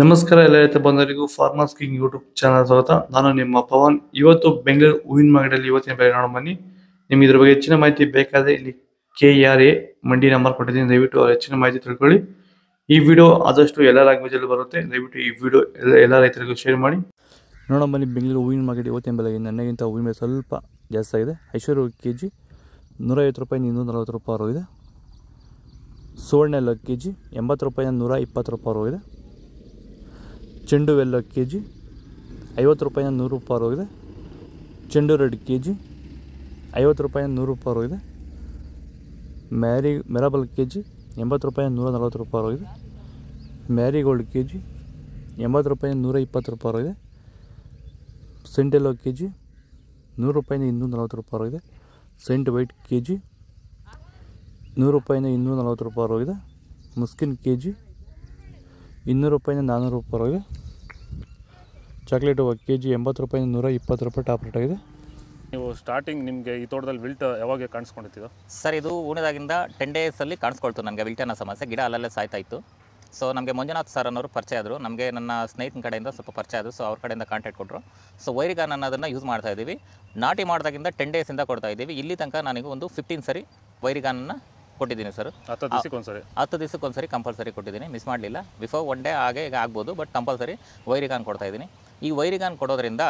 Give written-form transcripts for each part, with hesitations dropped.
ನಮಸ್ಕಾರ ಎಲ್ಲ ರೈತ ಬಂಧುಗಳಿಗೂ ಫಾರ್ಮರ್ಸ್ ಕಿಂಗ್ ಯೂಟ್ಯೂಬ್ ಚಾನಲ್ ಸ್ವಾಗತ. ನಾನು ನಿಮ್ಮ ಪವನ್. ಇವತ್ತು ಬೆಂಗಳೂರು ಹೂವಿನ ಮಾರ್ಕೆಟಲ್ಲಿ ಇವತ್ತಿನ ಬೆಲೆ ನೋಡೋಣ ಬನ್ನಿ. ನಿಮ್ಗೆ ಇದ್ರ ಬಗ್ಗೆ ಹೆಚ್ಚಿನ ಮಾಹಿತಿ ಬೇಕಾದ್ರೆ ಇಲ್ಲಿ KRA ಮಂಡಿ ನಂಬರ್ ಕೊಟ್ಟಿದ್ದೀನಿ, ದಯವಿಟ್ಟು ಹೆಚ್ಚಿನ ಮಾಹಿತಿ ತಿಳ್ಕೊಳ್ಳಿ. ಈ ವಿಡಿಯೋ ಆದಷ್ಟು ಎಲ್ಲ ಲ್ಯಾಂಗ್ವೇಜ್ ಅಲ್ಲಿ ಬರುತ್ತೆ, ದಯವಿಟ್ಟು ಈ ವಿಡಿಯೋ ಎಲ್ಲ ರೈತರಿಗೂ ಶೇರ್ ಮಾಡಿ. ನೋಡೋಣ ಬನ್ನಿ, ಬೆಂಗಳೂರು ಹೂವಿನ ಮಾರ್ಕೆಟ್ ಇವತ್ತಿನ ಬೆಲೆ ನನಗಿಂತ ಹೂವಿನ ಬೆಲೆ ಸ್ವಲ್ಪ ಜಾಸ್ತಿ ಆಗಿದೆ. ಐಶ್ವರ್ಯ ಕೆಜಿ 150 ರೂಪಾಯಿ 240 ರೂಪಾಯಿ ಹೋಗಿದೆ. ಸುವರ್ಣ ಎಲ್ಲ ಕೆಜಿ 80 ರೂಪಾಯಿ 120 ರೂಪಾಯಿ ಹೋಗಿದೆ. ಚೆಂಡು ಎಲ್ಲ ಕೆಜಿ 50 ರೂಪಾಯಿ 100 ರೂಪಾಯಿ ಹೋಗಿದೆ. ಚೆಂಡು ರೆಡ್ ಕೆಜಿ 50 ರೂಪಾಯಿ 100 ರೂಪಾಯಿ ಹೋಗಿದೆ. ಮೆರಾಬಲ್ ಕೆಜಿ 80 ರೂಪಾಯಿ 140 ರೂಪಾಯಿ ಹೋಗಿದೆ. ಮ್ಯಾರಿಗೋಲ್ಡ್ ಕೆಜಿ 80 ರೂಪಾಯಿ 120 ರೂಪಾಯಿ ಹೋಗಿದೆ. ಸೆಂಟೆಲ್ಲೋ ಕೆಜಿ 100 ರೂಪಾಯಿ 240 ರೂಪಾಯಿ ಹೋಗಿದೆ. ಸೆಂಟ್ ವೈಟ್ ಕೆಜಿ 100 ರೂಪಾಯಿ 240 ರೂಪಾಯಿ ಹೋಗಿದೆ. ಮುಸ್ಕಿನ್ ಕೆಜಿ 200 ರೂಪಾಯಿ 400 ರೂಪಾಯಿ ಹೋಗಿದೆ. ಚಾಕ್ಲೇಟ್ ಹೂವು ಕೆಜಿ 80 ರೂಪಾಯಿ 120 ರೂಪಾಯಿ ಟಾಪ್ ರೇಟ್ ಆಗಿದೆ. ನೀವು ಸ್ಟಾರ್ಟಿಂಗ್ ನಿಮಗೆ ಈ ತೋಟದಲ್ಲಿ ವಿಲ್ಟ್ ಯಾವಾಗ ಕಾಣಿಸ್ಕೊಂಡಿತ್ತು ಸರ್? ಇದು ಹೂಣಿದಾಗಿಂದ 10 ಡೇಸಲ್ಲಿ ಕಾಣಿಸ್ಕೊಳ್ತು ನನಗೆ ವಿಲ್ಟ್ ಅನ್ನೋ ಸಮಸ್ಯೆ. ಗಿಡ ಅಲ್ಲಲ್ಲೇ ಸಾಯ್ತಾ ಇತ್ತು. ಸೊ ನಮಗೆ ಮಂಜುನಾಥ್ ಸರ್ ಅನ್ನೋರು ಪರಿಚಯ ಆದರು, ನಮಗೆ ನನ್ನ ಸ್ನೇಹಿತನ ಕಡೆಯಿಂದ ಸ್ವಲ್ಪ ಪರಿಚಯ ಆದರು. ಸೊ ಅವ್ರ ಕಡೆಯಿಂದ ಕಾಂಟ್ಯಾಕ್ಟ್ ಕೊಟ್ಟರು. ಸೊ ವೈರಿಗಾನ್ ಅನ್ನೋದನ್ನು ಯೂಸ್ ಮಾಡ್ತಾ ಇದ್ದೀವಿ. ನಾಟಿ ಮಾಡಿದಾಗಿಂದ 10 ಡೇಸಿಂದ ಕೊಡ್ತಾ ಇದ್ದೀವಿ. ಇಲ್ಲಿ ತನಕ ನನಗೆ ಒಂದು 15 ಸರಿ ವೈರಿಗಾನನ್ನು ಕೊಟ್ಟಿದ್ದೀನಿ ಸರ್. 10 ದಿವಸಕ್ಕೆ ಒಂದ್ಸರಿ ಕಂಪಲ್ಸರಿ ಕೊಟ್ಟಿದ್ದೀನಿ, ಮಿಸ್ ಮಾಡಲಿಲ್ಲ. ಬಿಫೋರ್ 1 ಡೇ ಹಾಗೆ ಈಗ ಆಗ್ಬೋದು, ಬಟ್ ಕಂಪಲ್ಸರಿ ವೈರಿಗಾನ್ ಕೊಡ್ತಾ ಇದ್ದೀನಿ. ಈ ವೈರಿಗಾನ್ ಕೊಡೋದ್ರಿಂದ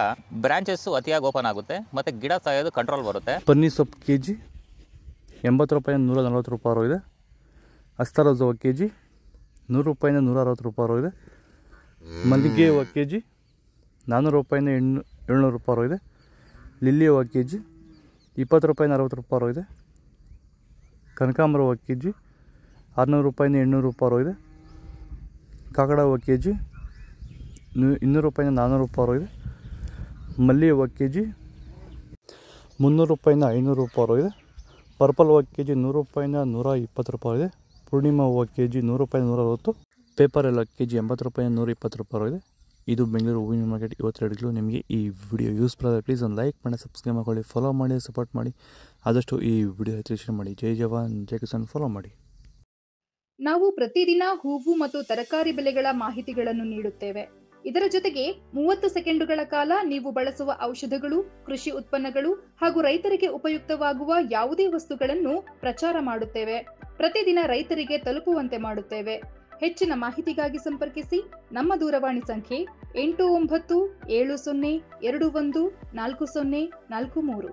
ಬ್ರಾಂಚಸ್ಸು ಅತಿಯಾಗಿ ಓಪನ್ ಆಗುತ್ತೆ ಮತ್ತು ಗಿಡ ಸಾಯೋದು ಕಂಟ್ರೋಲ್ ಬರುತ್ತೆ. ಪನ್ನೀರ್ ಸೊಪ್ಪು ಕೆಜಿ 80 ರೂಪಾಯಿ 140 ರೂಪಾಯಿ ಹೋಗಿದೆ. ಅಸ್ತರೋಜ್ ಕೆಜಿ 100 ರೂಪಾಯಿ 160 ರೂಪಾಯಿ ಹೋಗಿದೆ. ಮಲ್ಲಿಗೆ ಹೂವು ಕೆಜಿ 400 ರೂಪಾಯಿ 700 ರೂಪಾಯಿ ಹೋಗಿದೆ. ಲಿಲ್ಲಿ ಹೂವು ಕೆಜಿ 20 ರೂಪಾಯಿ 60 ರೂಪಾಯಿ ಹೋಗಿದೆ. ಕನಕಾಂಬರ ಹೂವು ಕೆಜಿ 600 ರೂಪಾಯಿ 800 ರೂಪಾಯಿ ಹೋಗಿದೆ. ಕಾಕಡ ಹೂವು ಕೆಜಿ 200 ರೂಪಾಯಿ 400 ರೂಪಾಯಿ ಹೋಗಿದೆ. ಮಲ್ಲಿ ಹೂವು ಕೆಜಿ 300 ರೂಪಾಯಿ 500 ರೂಪಾಯಿ ಹೋಗಿದೆ. ಪರ್ಪಲ್ ಹೂವು ಕೆಜಿ 100 ರೂಪಾಯಿ 120 ರೂಪಾಯಿ ಇದೆ. ಪೂರ್ಣಿಮಾ ಹೂವು ಕೆಜಿ 100 ರೂಪಾಯಿ 160. ಪೇಪರ್ ಎಲ್ಲ ಕೆಜಿ 80 ರೂಪಾಯಿ 120 ರೂಪಾಯಿ ಇದೆ. ಇದು ಬೆಂಗಳೂರು ಹೂವಿನ ಮಾರ್ಕೆಟ್ 22 ನಿಮಗೆ ಈ ವಿಡಿಯೋ ಯೂಸ್ಫುಲ್ ಆದರೆ ಪ್ಲೀಸ್ ಒಂದು ಲೈಕ್ ಮಾಡಿ, ಸಬ್ಸ್ಕ್ರೈಬ್ ಮಾಡ್ಕೊಳ್ಳಿ, ಫಾಲೋ ಮಾಡಿ, ಸಪೋರ್ಟ್ ಮಾಡಿ. ಆದಷ್ಟು ಈ ವಿಡಿಯೋ ಶೇರ್ ಮಾಡಿ. ಜೈ ಜವಾನ್ ಜೈ ಕಿಸಾನ್ ಫಾಲೋ ಮಾಡಿ. ನಾವು ಪ್ರತಿದಿನ ಹೂವು ಮತ್ತು ತರಕಾರಿ ಬೆಲೆಗಳ ಮಾಹಿತಿಗಳನ್ನು ನೀಡುತ್ತೇವೆ. ಇದರ ಜೊತೆಗೆ 30 ಸೆಕೆಂಡುಗಳ ಕಾಲ ನೀವು ಬಳಸುವ ಔಷಧಗಳು, ಕೃಷಿ ಉತ್ಪನ್ನಗಳು ಹಾಗೂ ರೈತರಿಗೆ ಉಪಯುಕ್ತವಾಗುವ ಯಾವುದೇ ವಸ್ತುಗಳನ್ನು ಪ್ರಚಾರ ಮಾಡುತ್ತೇವೆ. ಪ್ರತಿದಿನ ರೈತರಿಗೆ ತಲುಪುವಂತೆ ಮಾಡುತ್ತೇವೆ. ಹೆಚ್ಚಿನ ಮಾಹಿತಿಗಾಗಿ ಸಂಪರ್ಕಿಸಿ. ನಮ್ಮ ದೂರವಾಣಿ ಸಂಖ್ಯೆ 8970214043.